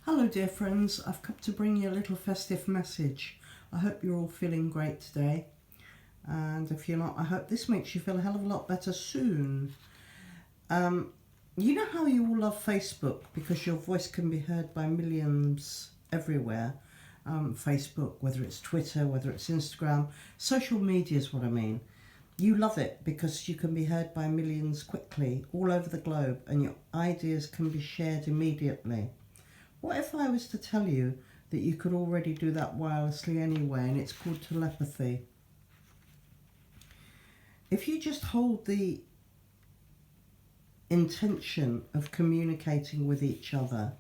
Hello dear friends, I've come to bring you a little festive message. I hope you're all feeling great today, and if you're not, I hope this makes you feel a hell of a lot better soon. You know how you all love Facebook because your voice can be heard by millions everywhere. Facebook, whether it's Twitter, whether it's Instagram, social media is what I mean. You love it because you can be heard by millions quickly all over the globe and your ideas can be shared immediately. What if I was to tell you that you could already do that wirelessly anyway, and it's called telepathy? If you just hold the intention of communicating with each other,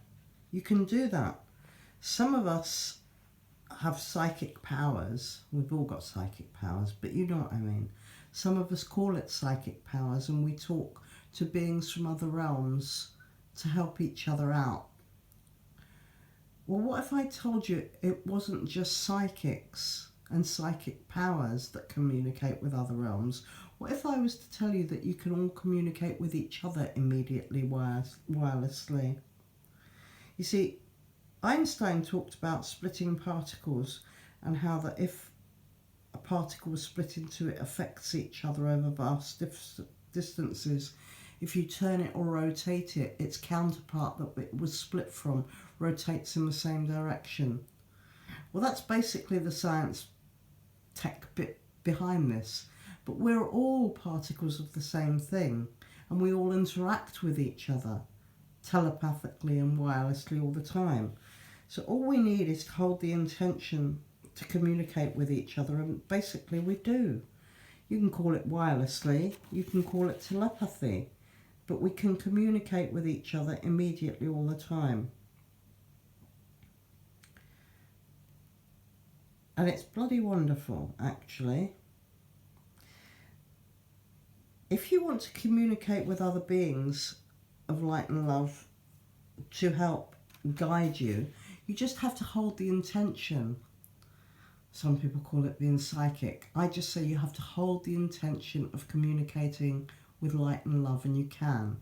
you can do that. Some of us have psychic powers. We've all got psychic powers, but you know what I mean. Some of us call it psychic powers, and we talk to beings from other realms to help each other out. Well, what if I told you it wasn't just psychics and psychic powers that communicate with other realms? What if I was to tell you that you can all communicate with each other immediately wirelessly? You see, Einstein talked about splitting particles and how that if a particle was split into, it affects each other over vast distances. If you turn it or rotate it, its counterpart that it was split from rotates in the same direction. Well, that's basically the science tech bit behind this. But we're all particles of the same thing, and we all interact with each other telepathically and wirelessly all the time. So all we need is to hold the intention to communicate with each other, and basically we do. You can call it wirelessly, you can call it telepathy, but we can communicate with each other immediately all the time. And it's bloody wonderful, actually. If you want to communicate with other beings of light and love to help guide you, you just have to hold the intention. Some people call it being psychic. I just say you have to hold the intention of communicating with light and love, and you can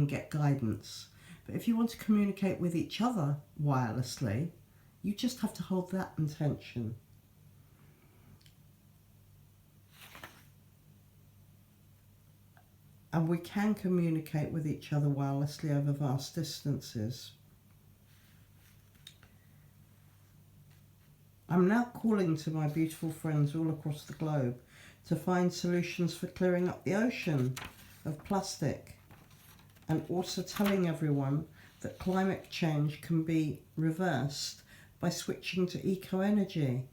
get guidance. But if you want to communicate with each other wirelessly, you just have to hold that intention. And we can communicate with each other wirelessly over vast distances. I'm now calling to my beautiful friends all across the globe to find solutions for clearing up the ocean of plastic, and also telling everyone that climate change can be reversed by switching to eco-energy.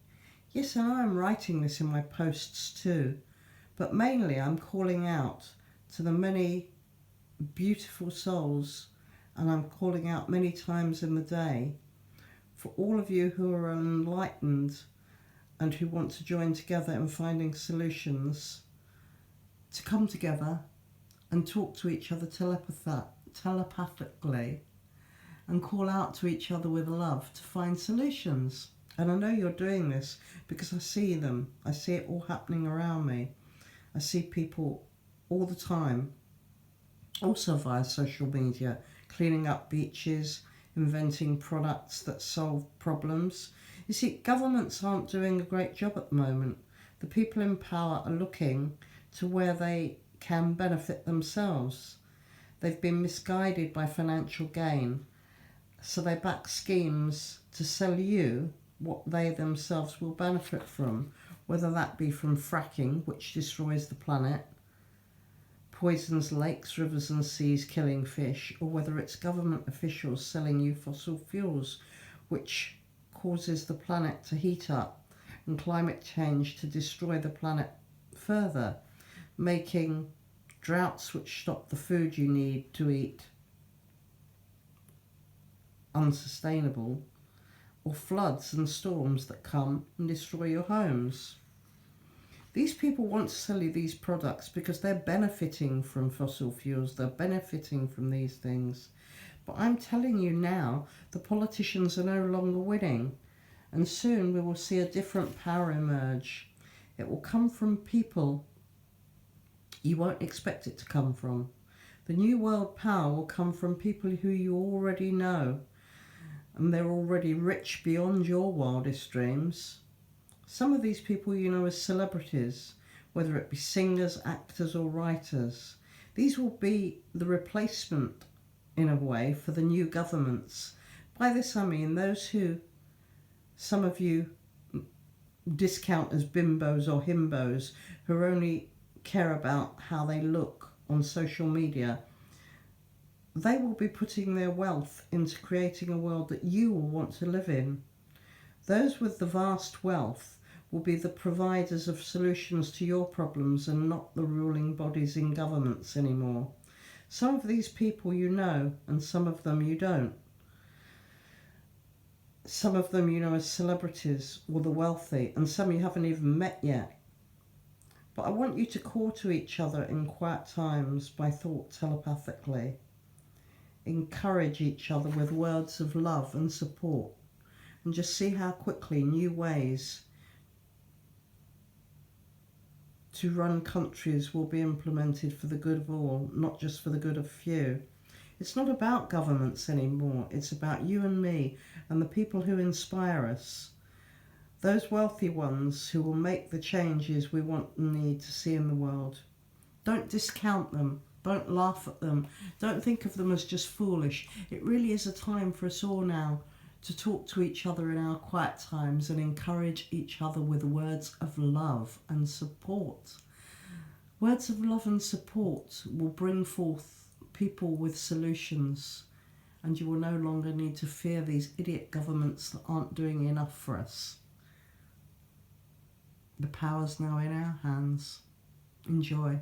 Yes, I know I'm writing this in my posts too, but mainly I'm calling out to the many beautiful souls, and I'm calling out many times in the day for all of you who are enlightened and who want to join together in finding solutions, to come together and talk to each other telepathically and call out to each other with love to find solutions. And I know you're doing this because I see them. I see it all happening around me. I see people all the time, also via social media, cleaning up beaches, inventing products that solve problems. You see, governments aren't doing a great job at the moment. The people in power are looking to where they can benefit themselves. They've been misguided by financial gain, so they back schemes to sell you what they themselves will benefit from, whether that be from fracking, which destroys the planet, poisons lakes, rivers and seas, killing fish, or whether it's government officials selling you fossil fuels, which causes the planet to heat up and climate change to destroy the planet further, making droughts which stop the food you need to eat unsustainable, or floods and storms that come and destroy your homes. These people want to sell you these products because they're benefiting from fossil fuels, they're benefiting from these things. But I'm telling you now, the politicians are no longer winning, and soon we will see a different power emerge. It will come from people you won't expect it to come from. The new world power will come from people who you already know. and they're already rich beyond your wildest dreams. Some of these people you know as celebrities, whether it be singers, actors or writers, these will be the replacement, in a way, for the new governments. By this I mean those who some of you discount as bimbos or himbos, who only care about how they look on social media. They will be putting their wealth into creating a world that you will want to live in. Those with the vast wealth will be the providers of solutions to your problems and not the ruling bodies in governments anymore. Some of these people you know, and some of them you don't. Some of them you know as celebrities or the wealthy, and some you haven't even met yet. But I want you to call to each other in quiet times by thought telepathically. Encourage each other with words of love and support, and just see how quickly new ways to run countries will be implemented for the good of all, not just for the good of few. It's not about governments anymore, it's about you and me and the people who inspire us. Those wealthy ones who will make the changes we want and need to see in the world. Don't discount them, don't laugh at them, don't think of them as just foolish. It really is a time for us all now to talk to each other in our quiet times and encourage each other with words of love and support. Words of love and support will bring forth people with solutions, and you will no longer need to fear these idiot governments that aren't doing enough for us. The power's now in our hands. Enjoy.